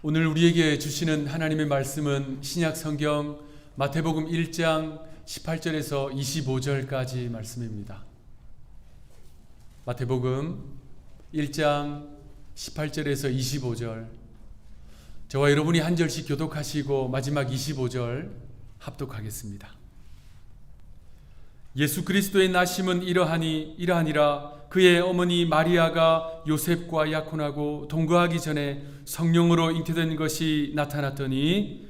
오늘 우리에게 주시는 하나님의 말씀은 신약 성경 마태복음 1장 18절에서 25절까지 말씀입니다. 마태복음 1장 18절에서 25절, 저와 여러분이 한 절씩 교독하시고 마지막 25절 합독하겠습니다. 예수 그리스도의 나심은 이러하니라. 그의 어머니 마리아가 요셉과 약혼하고 동거하기 전에 성령으로 잉태된 것이 나타났더니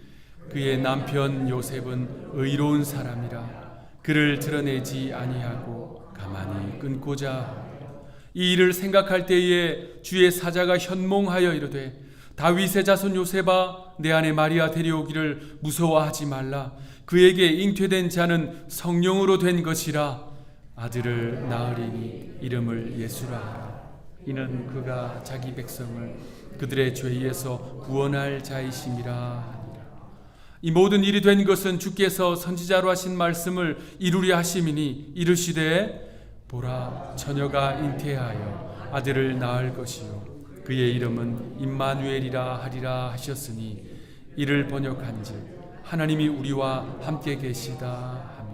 그의 남편 요셉은 의로운 사람이라 그를 드러내지 아니하고 가만히 끊고자 하고, 이 일을 생각할 때에 주의 사자가 현몽하여 이르되 다윗의 자손 요셉아, 내 아내 마리아 데려오기를 무서워하지 말라. 그에게 잉태된 자는 성령으로 된 것이라. 아들을 낳으리니 이름을 예수라 하라. 이는 그가 자기 백성을 그들의 죄에서 구원할 자이심이라 하니라. 이 모든 일이 된 것은 주께서 선지자로 하신 말씀을 이루려 하심이니, 이르시되 보라, 처녀가 잉태하여 아들을 낳을 것이요 그의 이름은 임마누엘이라 하리라 하셨으니, 이를 번역한즉 하나님이 우리와 함께 계시다 함이라.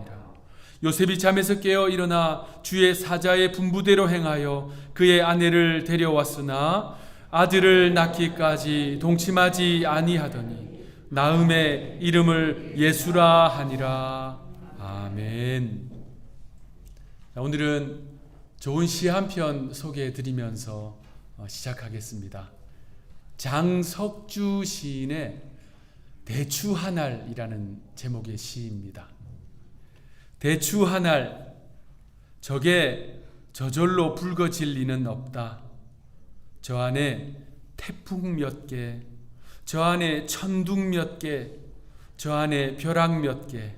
요셉이 잠에서 깨어 일어나 주의 사자의 분부대로 행하여 그의 아내를 데려왔으나 아들을 낳기까지 동침하지 아니하더니 낳음의 이름을 예수라 하니라. 아멘. 오늘은 좋은 시 한 편 소개해 드리면서 시작하겠습니다. 장석주 시인의 대추 한알이라는 제목의 시입니다. 대추 한알, 적에 저절로 붉어질 리는 없다. 저 안에 태풍 몇 개, 저 안에 천둥 몇 개, 저 안에 벼락 몇 개,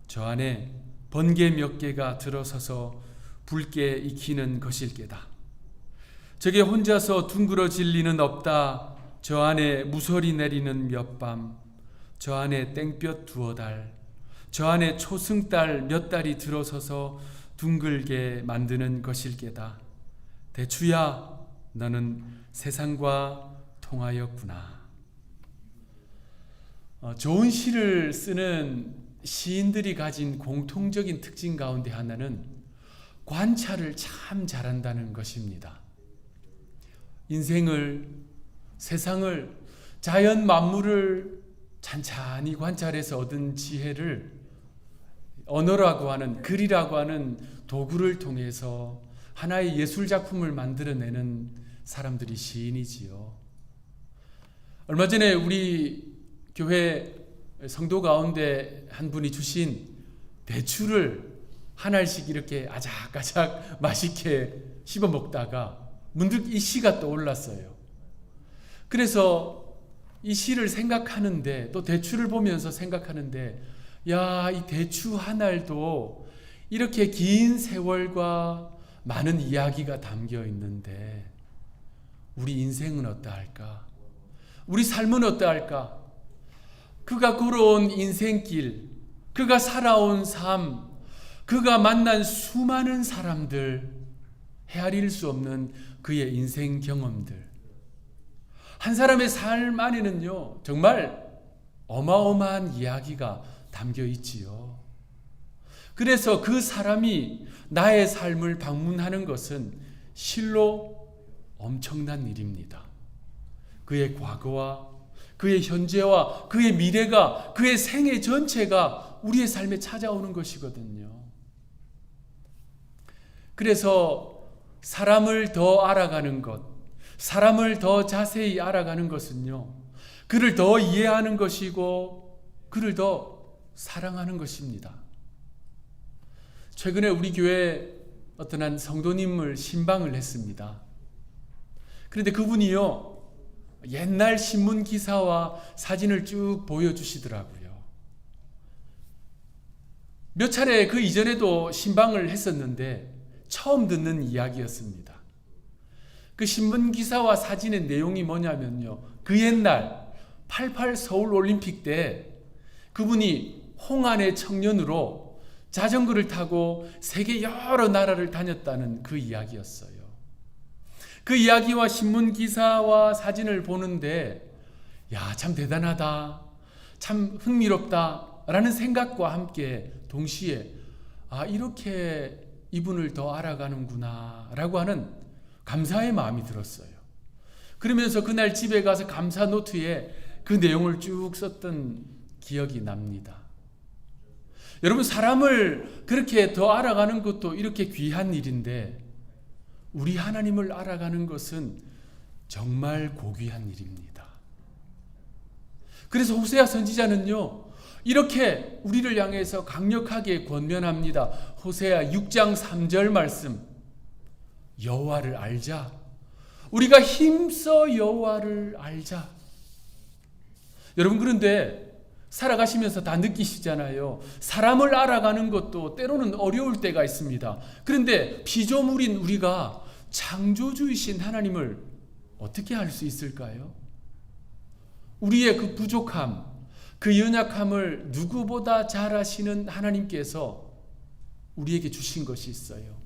저 안에 번개 몇 개가 들어서서 붉게 익히는 것일게다. 저게 혼자서 둥그러질 리는 없다. 저 안에 무서리 내리는 몇 밤, 저 안에 땡볕 두어 달, 저 안에 초승달 몇 달이 들어서서 둥글게 만드는 것일게다. 대추야, 너는 세상과 통하였구나. 좋은 시를 쓰는 시인들이 가진 공통적인 특징 가운데 하나는 관찰을 참 잘한다는 것입니다. 인생을, 세상을, 자연 만물을 찬찬히 관찰해서 얻은 지혜를 언어라고 하는, 글이라고 하는 도구를 통해서 하나의 예술작품을 만들어내는 사람들이 시인이지요. 얼마 전에 우리 교회 성도 가운데 한 분이 주신 대추를 한 알씩 이렇게 아작아작 맛있게 씹어 먹다가 문득 이 시가 떠올랐어요. 그래서 이 시를 생각하는데, 또 대추를 보면서 생각하는데, 야, 이 대추 한 알도 이렇게 긴 세월과 많은 이야기가 담겨 있는데 우리 인생은 어떠할까? 우리 삶은 어떠할까? 그가 걸어온 인생길, 그가 살아온 삶, 그가 만난 수많은 사람들, 헤아릴 수 없는 그의 인생 경험들, 한 사람의 삶 안에는요, 정말 어마어마한 이야기가 담겨 있지요. 그래서 그 사람이 나의 삶을 방문하는 것은 실로 엄청난 일입니다. 그의 과거와 그의 현재와 그의 미래가, 그의 생애 전체가 우리의 삶에 찾아오는 것이거든요. 그래서 사람을 더 알아가는 것, 사람을 더 자세히 알아가는 것은요, 그를 더 이해하는 것이고 그를 더 사랑하는 것입니다. 최근에 우리 교회에 어떤 한 성도님을 신방을 했습니다. 그런데 그분이요, 옛날 신문 기사와 사진을 쭉 보여주시더라고요. 몇 차례 그 이전에도 신방을 했었는데 처음 듣는 이야기였습니다. 그 신문 기사와 사진의 내용이 뭐냐면요, 그 옛날 88 서울 올림픽 때 그분이 홍안의 청년으로 자전거를 타고 세계 여러 나라를 다녔다는 그 이야기였어요. 그 이야기와 신문 기사와 사진을 보는데 야, 참 대단하다, 참 흥미롭다 라는 생각과 함께 동시에 이렇게 이분을 더 알아가는구나 라고 하는 감사의 마음이 들었어요. 그러면서 그날 집에 가서 감사 노트에 그 내용을 쭉 썼던 기억이 납니다. 여러분, 사람을 그렇게 더 알아가는 것도 이렇게 귀한 일인데 우리 하나님을 알아가는 것은 정말 고귀한 일입니다. 그래서 호세아 선지자는요, 이렇게 우리를 향해서 강력하게 권면합니다. 호세아 6장 3절 말씀, 여호와를 알자. 우리가 힘써 여호와를 알자. 여러분, 그런데 살아가시면서 다 느끼시잖아요. 사람을 알아가는 것도 때로는 어려울 때가 있습니다. 그런데 피조물인 우리가 창조주이신 하나님을 어떻게 알 수 있을까요? 우리의 그 부족함, 그 연약함을 누구보다 잘 아시는 하나님께서 우리에게 주신 것이 있어요.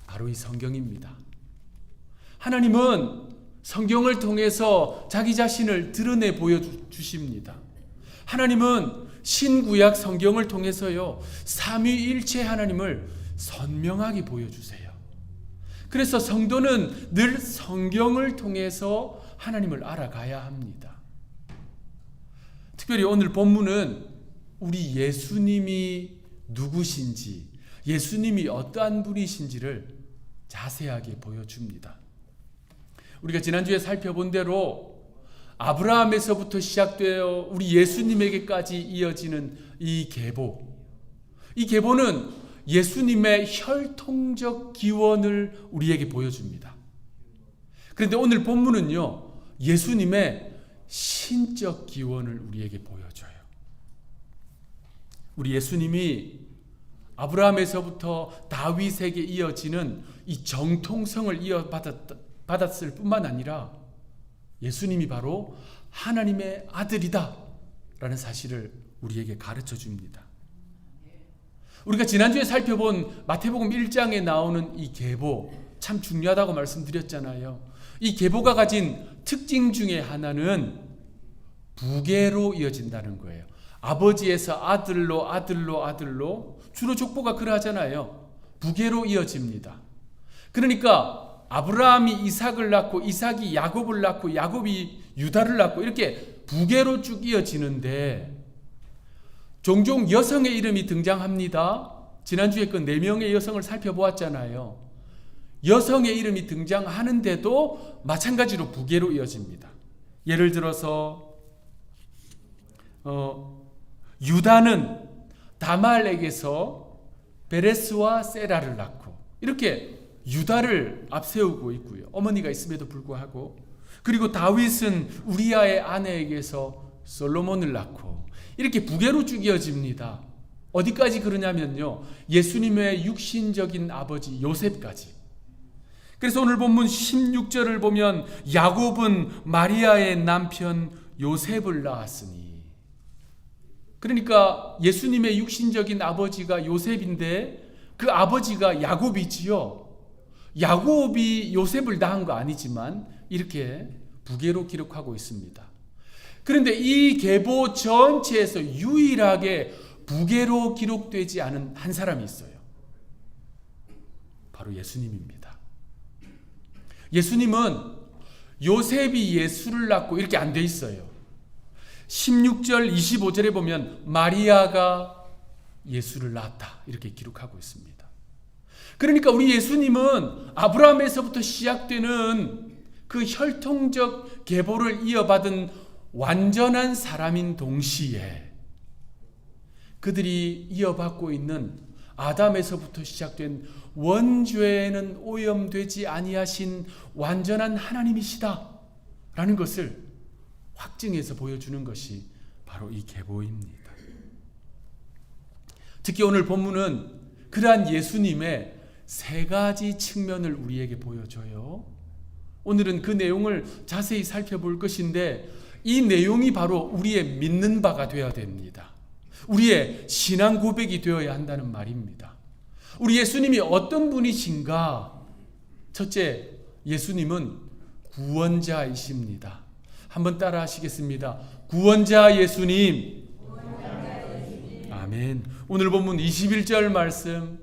바로 이 성경입니다. 하나님은 성경을 통해서 자기 자신을 드러내 보여주십니다. 하나님은 신구약 성경을 통해서요, 삼위일체 하나님을 선명하게 보여주세요. 그래서 성도는 늘 성경을 통해서 하나님을 알아가야 합니다. 특별히 오늘 본문은 우리 예수님이 누구신지, 예수님이 어떠한 분이신지를 자세하게 보여줍니다. 우리가 지난주에 살펴본 대로 아브라함에서부터 시작되어 우리 예수님에게까지 이어지는 이 계보, 이 계보는 예수님의 혈통적 기원을 우리에게 보여줍니다. 그런데 오늘 본문은요, 예수님의 신적 기원을 우리에게 보여줘요. 우리 예수님이 아브라함에서부터 다윗에게 이어지는 이 정통성을 이어받았을 뿐만 아니라 예수님이 바로 하나님의 아들이다 라는 사실을 우리에게 가르쳐 줍니다. 우리가 지난주에 살펴본 마태복음 1장에 나오는 이 계보, 참 중요하다고 말씀드렸잖아요. 이 계보가 가진 특징 중에 하나는 부계로 이어진다는 거예요. 아버지에서 아들로 아들로 아들로, 주로 족보가 그러하잖아요. 부계로 이어집니다. 그러니까 아브라함이 이삭을 낳고 이삭이 야곱을 낳고 야곱이 유다를 낳고 이렇게 부계로 쭉 이어지는데 종종 여성의 이름이 등장합니다. 지난주에 그 4명의 여성을 살펴보았잖아요. 여성의 이름이 등장하는데도 마찬가지로 부계로 이어집니다. 예를 들어서 유다는 다말에게서 베레스와 세라를 낳고 이렇게 유다를 앞세우고 있고요. 어머니가 있음에도 불구하고. 그리고 다윗은 우리아의 아내에게서 솔로몬을 낳고 이렇게 부계로 쭉 이어집니다. 어디까지 그러냐면요, 예수님의 육신적인 아버지 요셉까지. 그래서 오늘 본문 16절을 보면 야곱은 마리아의 남편 요셉을 낳았으니, 그러니까 예수님의 육신적인 아버지가 요셉인데 그 아버지가 야곱이지요. 야곱이 요셉을 낳은 거 아니지만 이렇게 부계로 기록하고 있습니다. 그런데 이 계보 전체에서 유일하게 부계로 기록되지 않은 한 사람이 있어요. 바로 예수님입니다. 예수님은 요셉이 예수를 낳고 이렇게 안 돼 있어요. 16절 25절에 보면 마리아가 예수를 낳았다 이렇게 기록하고 있습니다. 그러니까 우리 예수님은 아브라함에서부터 시작되는 그 혈통적 계보를 이어받은 완전한 사람인 동시에 그들이 이어받고 있는 아담에서부터 시작된 원죄에는 오염되지 아니하신 완전한 하나님이시다 라는 것을 확증해서 보여주는 것이 바로 이 계보입니다. 특히 오늘 본문은 그러한 예수님의 3가지 측면을 우리에게 보여줘요. 오늘은 그 내용을 자세히 살펴볼 것인데 이 내용이 바로 우리의 믿는 바가 되어야 됩니다. 우리의 신앙 고백이 되어야 한다는 말입니다. 우리 예수님이 어떤 분이신가? 첫째, 예수님은 구원자이십니다. 한번 따라 하시겠습니다. 구원자 예수님. 아멘. 오늘 본문 21절 말씀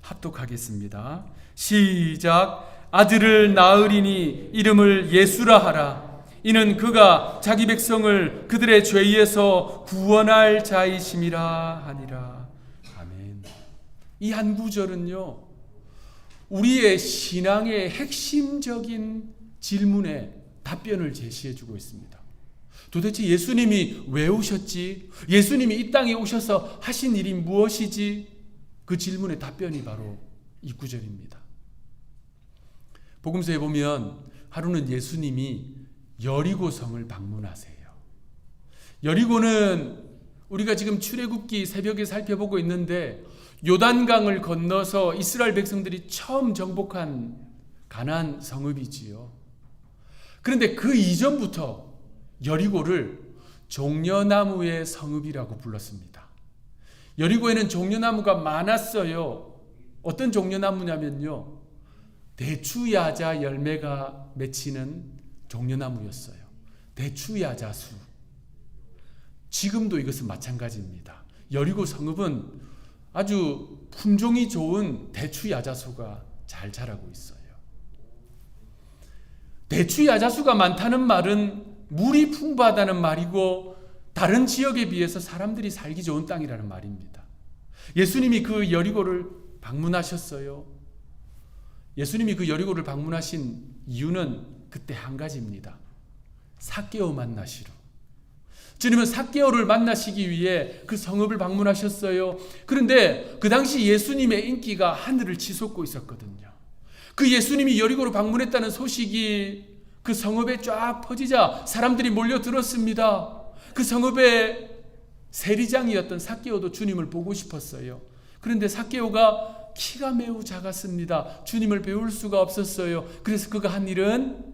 합독하겠습니다. 시작. 아들을 낳으리니 이름을 예수라 하라. 이는 그가 자기 백성을 그들의 죄에서 구원할 자이심이라 하니라. 아멘. 이 한 구절은요, 우리의 신앙의 핵심적인 질문에 답변을 제시해주고 있습니다. 도대체 예수님이 왜 오셨지? 예수님이 이 땅에 오셔서 하신 일이 무엇이지? 그 질문의 답변이 바로 이 구절입니다. 복음서에 보면 하루는 예수님이 여리고 성을 방문하세요. 여리고는 우리가 지금 출애굽기 새벽에 살펴보고 있는데 요단강을 건너서 이스라엘 백성들이 처음 정복한 가나안 성읍이지요. 그런데 그 이전부터 여리고를 종려나무의 성읍이라고 불렀습니다. 여리고에는 종려나무가 많았어요. 어떤 종려나무냐면요, 대추야자 열매가 맺히는 종려나무였어요. 대추야자수. 지금도 이것은 마찬가지입니다. 여리고 성읍은 아주 품종이 좋은 대추야자수가 잘 자라고 있어요. 대추야자수가 많다는 말은 물이 풍부하다는 말이고 다른 지역에 비해서 사람들이 살기 좋은 땅이라는 말입니다. 예수님이 그 여리고를 방문하셨어요. 예수님이 그 여리고를 방문하신 이유는 그때 한 가지입니다. 삭개오 만나시러. 주님은 삭개오를 만나시기 위해 그 성읍을 방문하셨어요. 그런데 그 당시 예수님의 인기가 하늘을 치솟고 있었거든요. 그 예수님이 여리고로 방문했다는 소식이 그 성읍에 쫙 퍼지자 사람들이 몰려들었습니다. 그 성읍의 세리장이었던 삭개오도 주님을 보고 싶었어요. 그런데 삭개오가 키가 매우 작았습니다. 주님을 배울 수가 없었어요. 그래서 그가 한 일은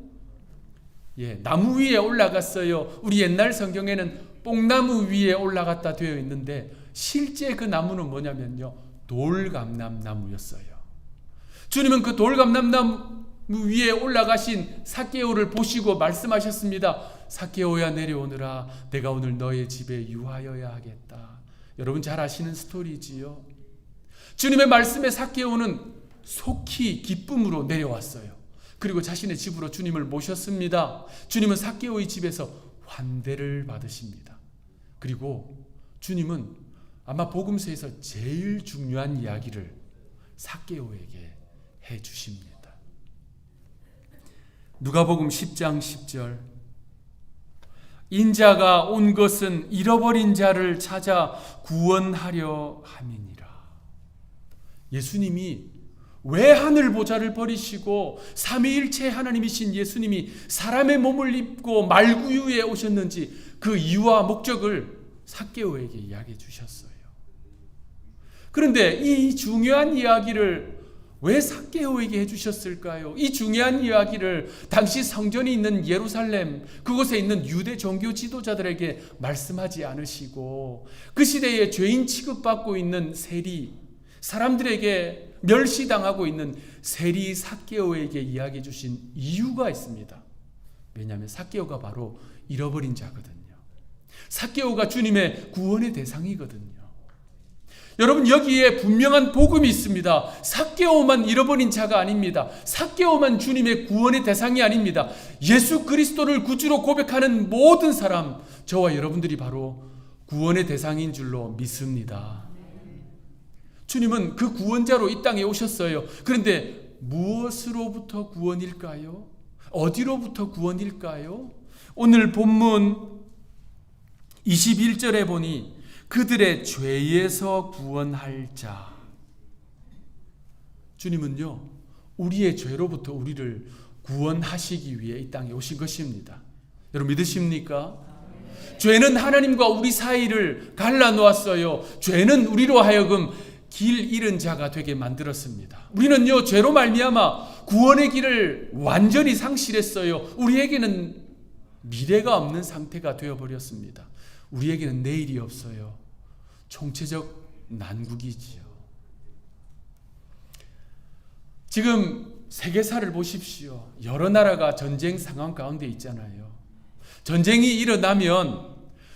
나무 위에 올라갔어요. 우리 옛날 성경에는 뽕나무 위에 올라갔다 되어 있는데 실제 그 나무는 뭐냐면요, 돌감람나무였어요. 주님은 그 돌감람나무 위에 올라가신 삭개오를 보시고 말씀하셨습니다. 삭개오야 내려오너라. 내가 오늘 너의 집에 유하여야 하겠다. 여러분 잘 아시는 스토리지요. 주님의 말씀에 삭개오는 속히 기쁨으로 내려왔어요. 그리고 자신의 집으로 주님을 모셨습니다. 주님은 삭개오의 집에서 환대를 받으십니다. 그리고 주님은 아마 복음서에서 제일 중요한 이야기를 삭개오에게 해주십니다. 누가복음 10장 10절. 인자가 온 것은 잃어버린 자를 찾아 구원하려 함이니라. 예수님이 왜 하늘 보좌를 버리시고 삼위일체 하나님이신 예수님이 사람의 몸을 입고 말구유에 오셨는지 그 이유와 목적을 삭개오에게 이야기해 주셨어요. 그런데 이 중요한 이야기를 왜 삭개오에게 해주셨을까요? 이 중요한 이야기를 당시 성전이 있는 예루살렘, 그곳에 있는 유대 종교 지도자들에게 말씀하지 않으시고 그 시대에 죄인 취급받고 있는 세리, 사람들에게 멸시당하고 있는 세리 삭개오에게 이야기해 주신 이유가 있습니다. 왜냐하면 삭개오가 바로 잃어버린 자거든요. 삭개오가 주님의 구원의 대상이거든요. 여러분, 여기에 분명한 복음이 있습니다. 삭개오만 잃어버린 자가 아닙니다. 삭개오만 주님의 구원의 대상이 아닙니다. 예수 그리스도를 구주로 고백하는 모든 사람, 저와 여러분들이 바로 구원의 대상인 줄로 믿습니다. 주님은 그 구원자로 이 땅에 오셨어요. 그런데 무엇으로부터 구원일까요? 어디로부터 구원일까요? 오늘 본문 21절에 보니 그들의 죄에서 구원할 자. 주님은요, 우리의 죄로부터 우리를 구원하시기 위해 이 땅에 오신 것입니다. 여러분 믿으십니까? 죄는 하나님과 우리 사이를 갈라놓았어요. 죄는 우리로 하여금 길 잃은 자가 되게 만들었습니다. 우리는요, 죄로 말미암아 구원의 길을 완전히 상실했어요. 우리에게는 미래가 없는 상태가 되어버렸습니다. 우리에게는 내일이 없어요. 총체적 난국이지요. 지금 세계사를 보십시오. 여러 나라가 전쟁 상황 가운데 있잖아요. 전쟁이 일어나면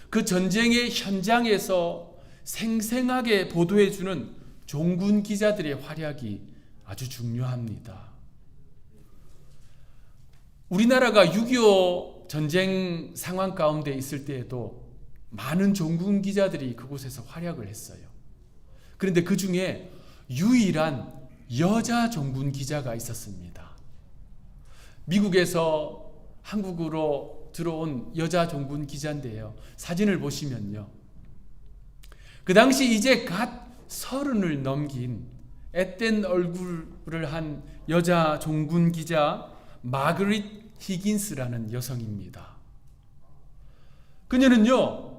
그 전쟁의 현장에서 생생하게 보도해주는 종군 기자들의 활약이 아주 중요합니다. 우리나라가 6.25 전쟁 상황 가운데 있을 때에도 많은 종군 기자들이 그곳에서 활약을 했어요. 그런데 그 중에 유일한 여자 종군 기자가 있었습니다. 미국에서 한국으로 들어온 여자 종군 기자인데요. 사진을 보시면요. 그 당시 이제 갓 30을 넘긴 앳된 얼굴을 한 여자 종군 기자 마그릿 히긴스라는 여성입니다. 그녀는요,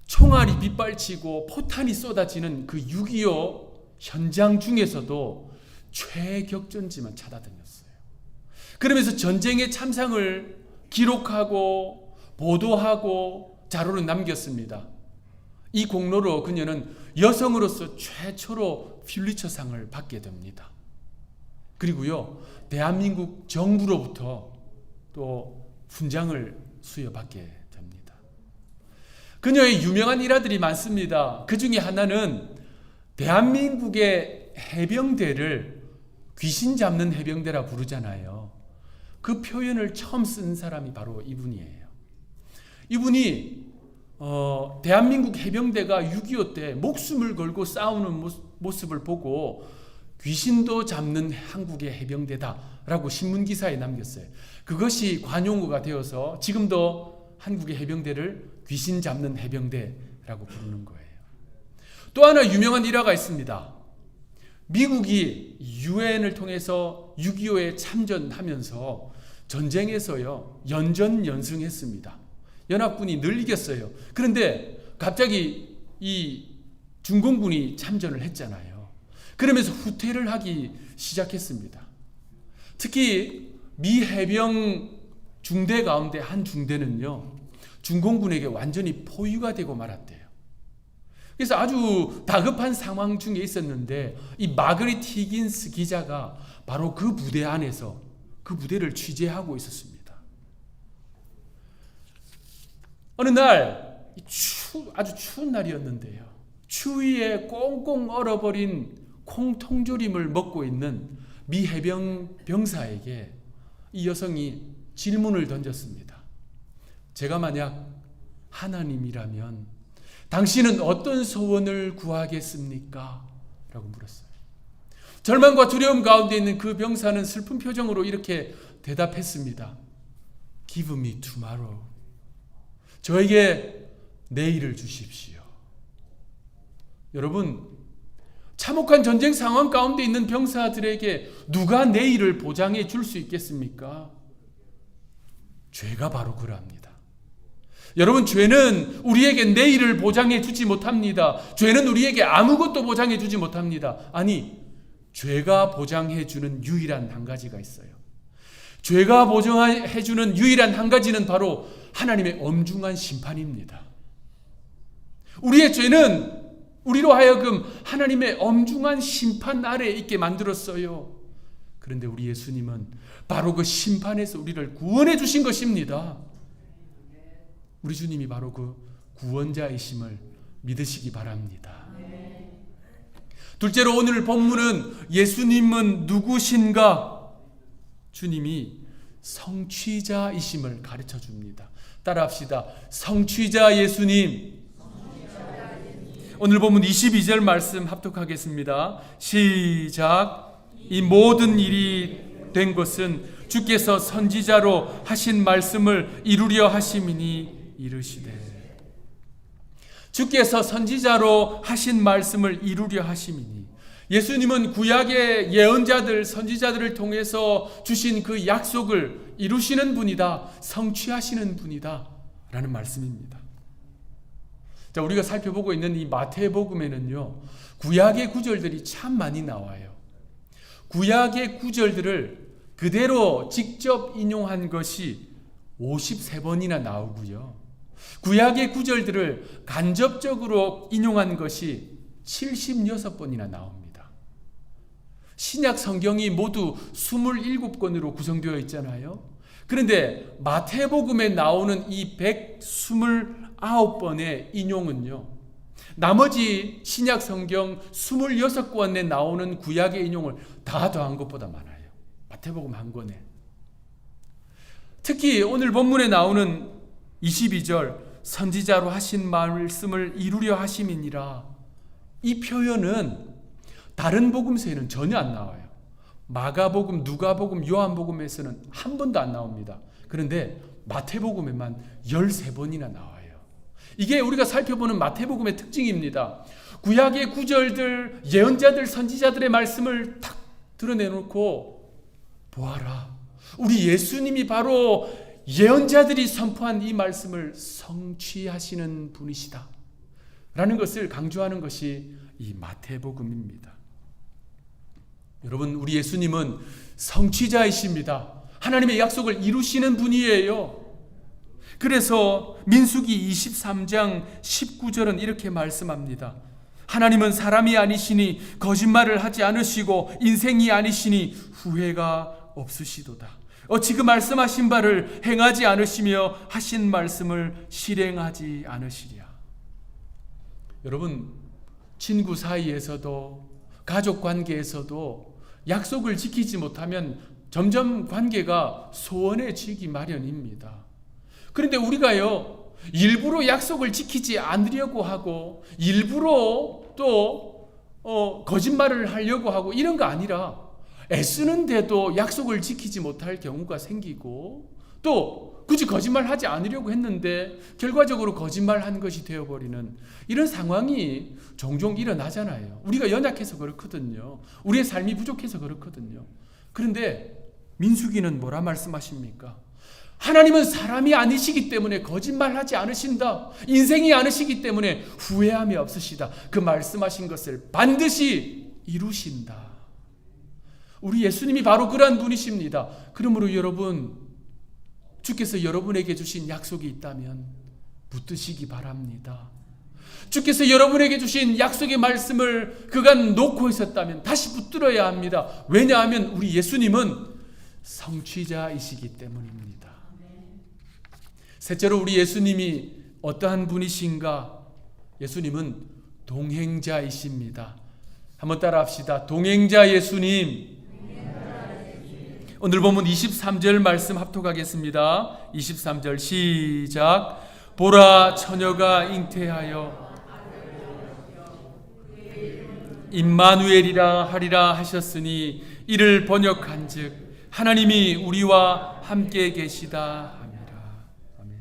총알이 빗발치고 포탄이 쏟아지는 그 6.25 현장 중에서도 최격전지만 찾아다녔어요. 그러면서 전쟁의 참상을 기록하고 보도하고 자료를 남겼습니다. 이 공로로 그녀는 여성으로서 최초로 퓰리처상을 받게 됩니다. 그리고요, 대한민국 정부로부터 또 훈장을 수여받게 됩니다. 그녀의 유명한 일화들이 많습니다. 그 중에 하나는 대한민국의 해병대를 귀신 잡는 해병대라 부르잖아요. 그 표현을 처음 쓴 사람이 바로 이분이에요. 이분이 대한민국 해병대가 6.25 때 목숨을 걸고 싸우는 모습을 보고 귀신도 잡는 한국의 해병대다라고 신문기사에 남겼어요. 그것이 관용어가 되어서 지금도 한국의 해병대를 귀신 잡는 해병대라고 부르는 거예요. 또 하나 유명한 일화가 있습니다. 미국이 유엔을 통해서 6.25에 참전하면서 전쟁에서요, 연전연승했습니다. 연합군이 늘 이겼어요. 그런데 갑자기 이 중공군이 참전을 했잖아요. 그러면서 후퇴를 하기 시작했습니다. 특히 미 해병 중대 가운데 한 중대는요, 중공군에게 완전히 포위가 되고 말았대요. 그래서 아주 다급한 상황 중에 있었는데 이 마그릿 히긴스 기자가 바로 그 부대 안에서 그 부대를 취재하고 있었습니다. 어느 날 아주 추운 날이었는데요. 추위에 꽁꽁 얼어버린 콩통조림을 먹고 있는 미 해병 병사에게 이 여성이 질문을 던졌습니다. 제가 만약 하나님이라면 당신은 어떤 소원을 구하겠습니까? 라고 물었어요. 절망과 두려움 가운데 있는 그 병사는 슬픈 표정으로 이렇게 대답했습니다. Give me tomorrow. 저에게 내일을 주십시오. 여러분, 참혹한 전쟁 상황 가운데 있는 병사들에게 누가 내일을 보장해 줄 수 있겠습니까? 죄가 바로 그러합니다. 여러분, 죄는 우리에게 내일을 보장해 주지 못합니다. 죄는 우리에게 아무것도 보장해 주지 못합니다. 아니, 죄가 보장해 주는 유일한 한 가지가 있어요. 죄가 보장해 주는 유일한 한 가지는 바로 하나님의 엄중한 심판입니다. 우리의 죄는 우리로 하여금 하나님의 엄중한 심판 아래에 있게 만들었어요. 그런데 우리 예수님은 바로 그 심판에서 우리를 구원해 주신 것입니다. 우리 주님이 바로 그 구원자이심을 믿으시기 바랍니다. 둘째로 오늘 본문은 예수님은 누구신가? 주님이 성취자이심을 가르쳐 줍니다. 따라합시다. 성취자 예수님. 오늘 본문 22절 말씀 합독하겠습니다. 시작. 이 모든 일이 된 것은 주께서 선지자로 하신 말씀을 이루려 하심이니 이르시되. 주께서 선지자로 하신 말씀을 이루려 하심이니. 예수님은 구약의 예언자들, 선지자들을 통해서 주신 그 약속을 이루시는 분이다, 성취하시는 분이다 라는 말씀입니다. 자, 우리가 살펴보고 있는 이 마태복음에는요, 구약의 구절들이 참 많이 나와요. 구약의 구절들을 그대로 직접 인용한 것이 53번이나 나오고요. 구약의 구절들을 간접적으로 인용한 것이 76번이나 나옵니다. 신약 성경이 모두 27권으로 구성되어 있잖아요. 그런데 마태복음에 나오는 이 129번의 인용은요, 나머지 신약 성경 26권에 나오는 구약의 인용을 다 더한 것보다 많아요. 마태복음 한 권에. 특히 오늘 본문에 나오는 22절 선지자로 하신 말씀을 이루려 하심이니라, 이 표현은 다른 복음서에는 전혀 안 나와요. 마가복음, 누가복음, 요한복음에서는 한 번도 안 나옵니다. 그런데 마태복음에만 13번이나 나와요. 이게 우리가 살펴보는 마태복음의 특징입니다. 구약의 구절들, 예언자들, 선지자들의 말씀을 탁 드러내놓고 보아라, 우리 예수님이 바로 예언자들이 선포한 이 말씀을 성취하시는 분이시다 라는 것을 강조하는 것이 이 마태복음입니다. 여러분, 우리 예수님은 성취자이십니다. 하나님의 약속을 이루시는 분이에요. 그래서 민수기 23장 19절은 이렇게 말씀합니다. 하나님은 사람이 아니시니 거짓말을 하지 않으시고 인생이 아니시니 후회가 없으시도다. 어찌 그 말씀하신 바를 행하지 않으시며 하신 말씀을 실행하지 않으시랴. 여러분, 친구 사이에서도 가족 관계에서도 약속을 지키지 못하면 점점 관계가 소원해지기 마련입니다. 그런데 우리가요, 일부러 약속을 지키지 않으려고 하고 일부러 또 거짓말을 하려고 하고 이런 거 아니라 애쓰는데도 약속을 지키지 못할 경우가 생기고, 또 굳이 거짓말하지 않으려고 했는데 결과적으로 거짓말한 것이 되어버리는 이런 상황이 종종 일어나잖아요. 우리가 연약해서 그렇거든요. 우리의 삶이 부족해서 그렇거든요. 그런데 민수기는 뭐라 말씀하십니까? 하나님은 사람이 아니시기 때문에 거짓말하지 않으신다. 인생이 아니시기 때문에 후회함이 없으시다. 그 말씀하신 것을 반드시 이루신다. 우리 예수님이 바로 그러한 분이십니다. 그러므로 여러분, 주께서 여러분에게 주신 약속이 있다면 붙드시기 바랍니다. 주께서 여러분에게 주신 약속의 말씀을 그간 놓고 있었다면 다시 붙들어야 합니다. 왜냐하면 우리 예수님은 성취자이시기 때문입니다. 셋째로 우리 예수님이 어떠한 분이신가? 예수님은 동행자이십니다. 한번 따라합시다. 동행자 예수님. 오늘 본문 23절 말씀 합독하겠습니다. 23절 시작. 보라, 처녀가 잉태하여 임마누엘이라 하리라 하셨으니 이를 번역한즉 하나님이 우리와 함께 계시다 함이라. 아멘.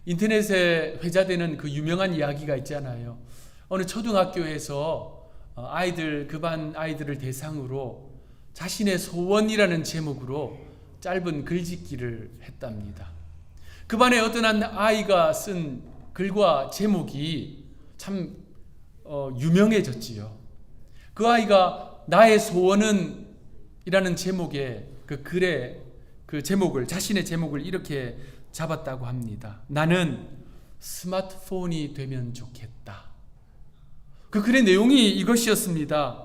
인터넷에 회자되는 그 유명한 이야기가 있잖아요. 어느 초등학교에서 그 반 아이들을 대상으로 자신의 소원이라는 제목으로 짧은 글짓기를 했답니다. 그 반에 어떤 한 아이가 쓴 글과 제목이 참 유명해졌지요. 그 아이가 나의 소원은 이라는 제목의 그 글의 그 제목을, 자신의 제목을 이렇게 잡았다고 합니다. 나는 스마트폰이 되면 좋겠다. 그 글의 내용이 이것이었습니다.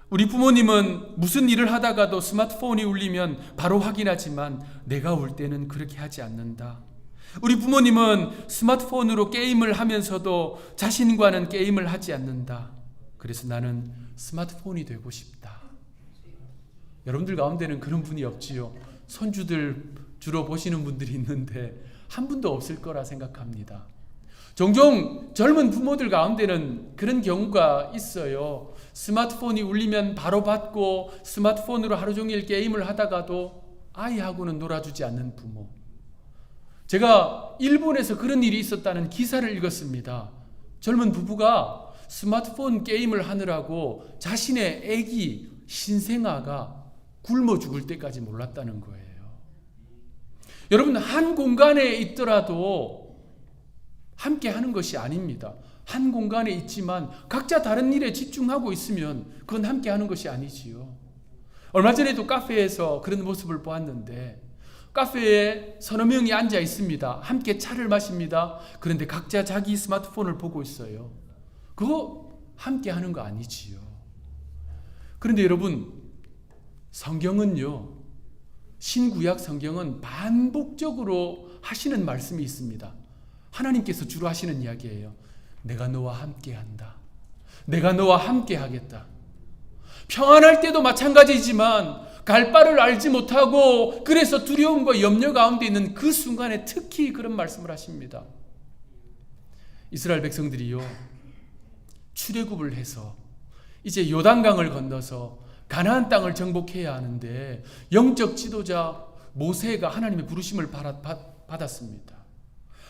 우리 부모님은 무슨 일을 하다가도 스마트폰이 울리면 바로 확인하지만 내가 울 때는 그렇게 하지 않는다. 우리 부모님은 스마트폰으로 게임을 하면서도 자신과는 게임을 하지 않는다. 그래서 나는 스마트폰이 되고 싶다. 여러분들 가운데는 그런 분이 없지요. 손주들 주로 보시는 분들이 있는데 한 분도 없을 거라 생각합니다. 종종 젊은 부모들 가운데는 그런 경우가 있어요. 스마트폰이 울리면 바로 받고 스마트폰으로 하루 종일 게임을 하다가도 아이하고는 놀아주지 않는 부모. 제가 일본에서 그런 일이 있었다는 기사를 읽었습니다. 젊은 부부가 스마트폰 게임을 하느라고 자신의 아기 신생아가 굶어 죽을 때까지 몰랐다는 거예요. 여러분, 한 공간에 있더라도 함께 하는 것이 아닙니다. 한 공간에 있지만 각자 다른 일에 집중하고 있으면 그건 함께 하는 것이 아니지요. 얼마 전에도 카페에서 그런 모습을 보았는데, 카페에 서너 명이 앉아 있습니다. 함께 차를 마십니다. 그런데 각자 자기 스마트폰을 보고 있어요. 그거 함께 하는 거 아니지요. 그런데 여러분, 성경은요, 신구약 성경은 반복적으로 하시는 말씀이 있습니다. 하나님께서 주로 하시는 이야기예요. 내가 너와 함께한다. 내가 너와 함께하겠다. 평안할 때도 마찬가지지만 갈 바를 알지 못하고 그래서 두려움과 염려 가운데 있는 그 순간에 특히 그런 말씀을 하십니다. 이스라엘 백성들이요, 출애굽을 해서 이제 요단강을 건너서 가나안 땅을 정복해야 하는데 영적 지도자 모세가 하나님의 부르심을 받았습니다.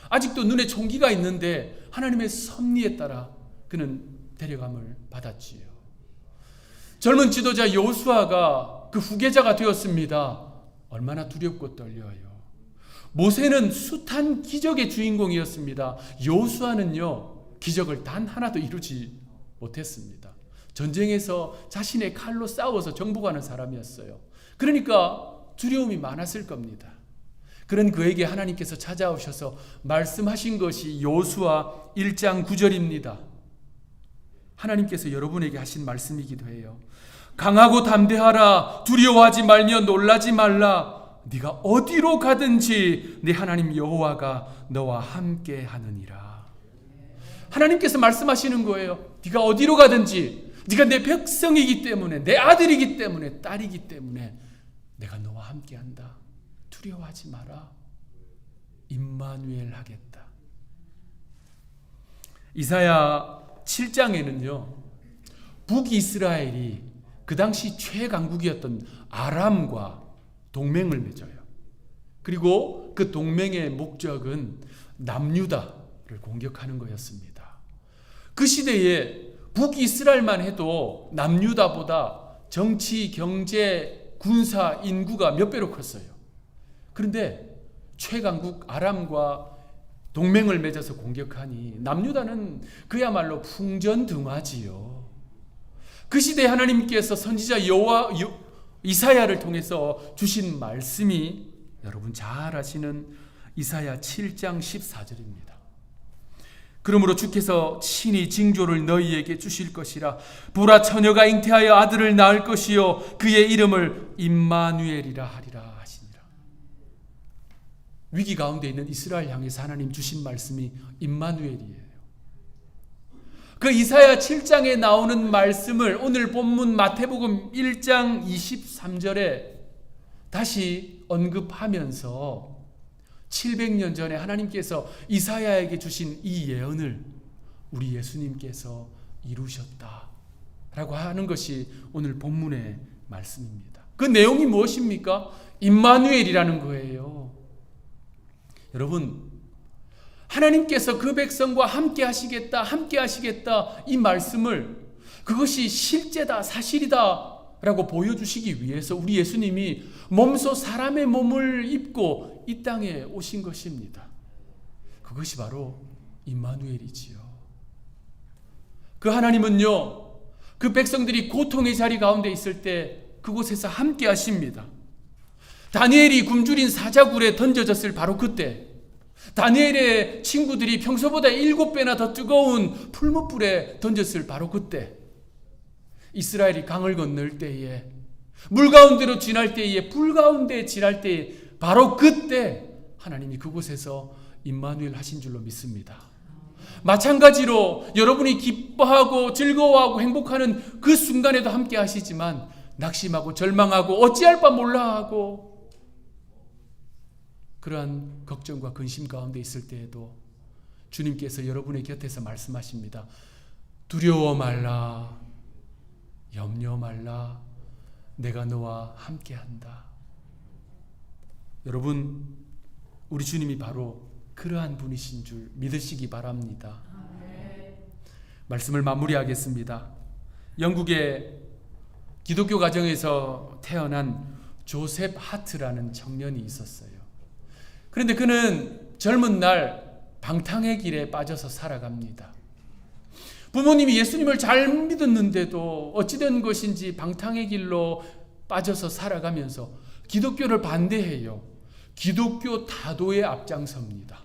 아직도 눈에 총기가 있는데 하나님의 섭리에 따라 그는 데려감을 받았지요. 젊은 지도자 여호수아가 그 후계자가 되었습니다. 얼마나 두렵고 떨려요. 모세는 숱한 기적의 주인공이었습니다. 여호수아는요, 기적을 단 하나도 이루지 못했습니다. 전쟁에서 자신의 칼로 싸워서 정복하는 사람이었어요. 그러니까 두려움이 많았을 겁니다. 그런 그에게 하나님께서 찾아오셔서 말씀하신 것이 여호수아 1장 9절입니다. 하나님께서 여러분에게 하신 말씀이기도 해요. 강하고 담대하라. 두려워하지 말며 놀라지 말라. 네가 어디로 가든지 네 하나님 여호와가 너와 함께 하느니라. 하나님께서 말씀하시는 거예요. 네가 어디로 가든지, 네가 내 백성이기 때문에, 내 아들이기 때문에, 딸이기 때문에 내가 너와 함께 한다. 두려워하지 마라. 임마누엘 하겠다. 이사야 7장에는요, 북이스라엘이 그 당시 최강국이었던 아람과 동맹을 맺어요. 그리고 그 동맹의 목적은 남유다를 공격하는 거였습니다. 그 시대에 북이스라엘만 해도 남유다보다 정치, 경제, 군사, 인구가 몇 배로 컸어요. 그런데 최강국 아람과 동맹을 맺어서 공격하니 남유다는 그야말로 풍전등화지요. 그 시대에 하나님께서 선지자 이사야를 통해서 주신 말씀이 여러분 잘 아시는 이사야 7장 14절입니다. 그러므로 주께서 친히 징조를 너희에게 주실 것이라. 보라, 처녀가 잉태하여 아들을 낳을 것이요 그의 이름을 임마누엘이라 하리라 하시니라. 위기 가운데 있는 이스라엘 향해서 하나님 주신 말씀이 임마누엘이에요. 그 이사야 7장에 나오는 말씀을 오늘 본문 마태복음 1장 23절에 다시 언급하면서 700년 전에 하나님께서 이사야에게 주신 이 예언을 우리 예수님께서 이루셨다라고 하는 것이 오늘 본문의 말씀입니다. 그 내용이 무엇입니까? 임마누엘이라는 거예요. 여러분, 하나님께서 그 백성과 함께 하시겠다, 함께 하시겠다 이 말씀을 그것이 실제다, 사실이다 라고 보여주시기 위해서 우리 예수님이 몸소 사람의 몸을 입고 이 땅에 오신 것입니다. 그것이 바로 임마누엘이지요. 그 하나님은요, 그 백성들이 고통의 자리 가운데 있을 때 그곳에서 함께 하십니다. 다니엘이 굶주린 사자굴에 던져졌을 바로 그때, 다니엘의 친구들이 평소보다 7배나 더 뜨거운 풀무불에 던졌을 바로 그때, 이스라엘이 강을 건널 때에, 물 가운데로 지날 때에, 불 가운데 지날 때에, 바로 그때 하나님이 그곳에서 임마누엘 하신 줄로 믿습니다. 마찬가지로 여러분이 기뻐하고 즐거워하고 행복하는 그 순간에도 함께 하시지만 낙심하고 절망하고 어찌할 바 몰라 하고 그러한 걱정과 근심 가운데 있을 때에도 주님께서 여러분의 곁에서 말씀하십니다. 두려워 말라. 염려 말라. 내가 너와 함께한다. 여러분, 우리 주님이 바로 그러한 분이신 줄 믿으시기 바랍니다. 말씀을 마무리하겠습니다. 영국의 기독교 가정에서 태어난 조셉 하트라는 청년이 있었어요. 그런데 그는 젊은 날 방탕의 길에 빠져서 살아갑니다. 부모님이 예수님을 잘 믿었는데도 어찌된 것인지 방탕의 길로 빠져서 살아가면서 기독교를 반대해요. 기독교 타도에 앞장섭니다.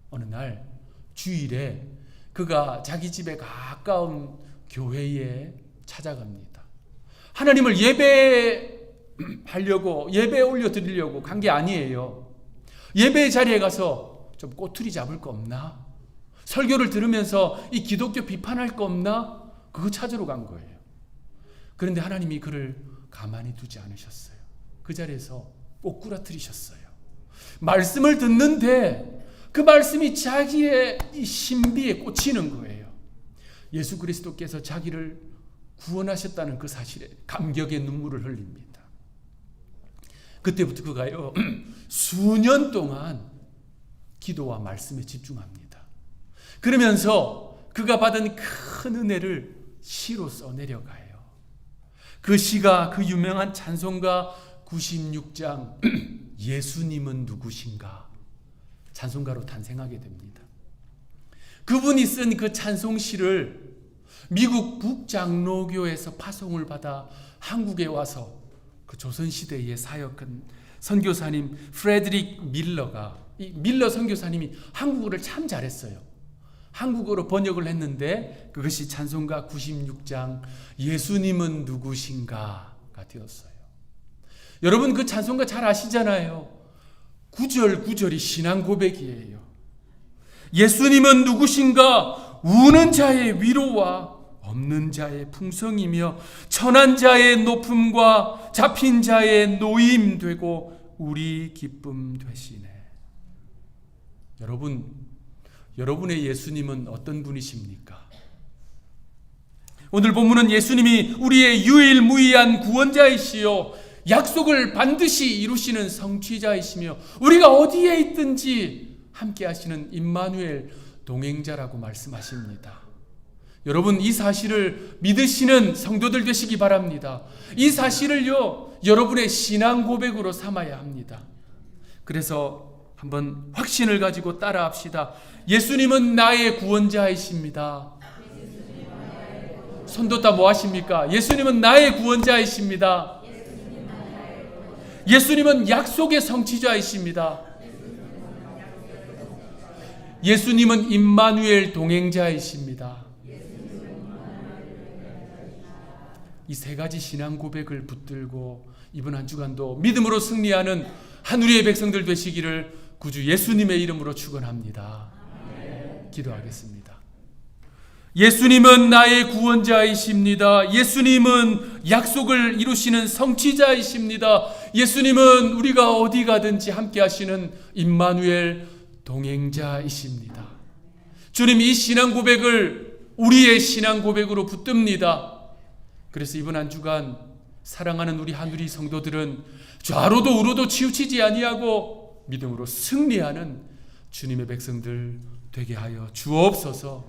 어느 날 주일에 그가 자기 집에 가까운 교회에 찾아갑니다. 하나님을 하려고 예배에 올려드리려고 간 게 아니에요. 예배 자리에 가서 좀 꼬투리 잡을 거 없나? 설교를 들으면서 이 기독교 비판할 거 없나? 그거 찾으러 간 거예요. 그런데 하나님이 그를 가만히 두지 않으셨어요. 그 자리에서 꼬꾸라뜨리셨어요. 말씀을 듣는데 그 말씀이 자기의 이 신비에 꽂히는 거예요. 예수 그리스도께서 자기를 구원하셨다는 그 사실에 감격의 눈물을 흘립니다. 그때부터 그가요 수년 동안 기도와 말씀에 집중합니다. 그러면서 그가 받은 큰 은혜를 시로 써내려가요. 그 시가 그 유명한 찬송가 96장 예수님은 누구신가 찬송가로 탄생하게 됩니다. 그분이 쓴 그 찬송시를 미국 북장로교에서 파송을 받아 한국에 와서 그 조선시대에 사역한 선교사님 프레드릭 밀러가, 이 밀러 선교사님이 한국어를 참 잘했어요. 한국어로 번역을 했는데 그것이 찬송가 96장 예수님은 누구신가가 되었어요. 여러분 그 찬송가 잘 아시잖아요. 구절 구절이 신앙 고백이에요. 예수님은 누구신가? 우는 자의 위로와 없는 자의 풍성이며 천한 자의 높음과 잡힌 자의 노임 되고 우리 기쁨 되시네. 여러분의 예수님은 어떤 분이십니까? 오늘 본문은 예수님이 우리의 유일무이한 구원자이시요 약속을 반드시 이루시는 성취자이시며 우리가 어디에 있든지 함께 하시는 임마누엘 동행자라고 말씀하십니다. 여러분 이 사실을 믿으시는 성도들 되시기 바랍니다. 이 사실을요 여러분의 신앙 고백으로 삼아야 합니다. 그래서 한번 확신을 가지고 따라합시다. 예수님은 나의 구원자이십니다. 손도다 뭐 하십니까? 예수님은 나의 구원자이십니다. 예수님은 약속의 성취자이십니다. 예수님은 임마누엘 동행자이십니다. 이 세 가지 신앙 고백을 붙들고 이번 한 주간도 믿음으로 승리하는 하늘의 백성들 되시기를 구주 예수님의 이름으로 축원합니다. 기도하겠습니다. 예수님은 나의 구원자이십니다. 예수님은 약속을 이루시는 성취자이십니다. 예수님은 우리가 어디 가든지 함께 하시는 임마누엘 동행자이십니다. 주님 이 신앙 고백을 우리의 신앙 고백으로 붙듭니다. 그래서 이번 한 주간 사랑하는 우리 하누리 성도들은 좌로도 우로도 치우치지 아니하고 믿음으로 승리하는 주님의 백성들 되게 하여 주옵소서.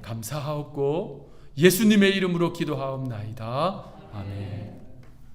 감사하옵고 예수님의 이름으로 기도하옵나이다. 아멘.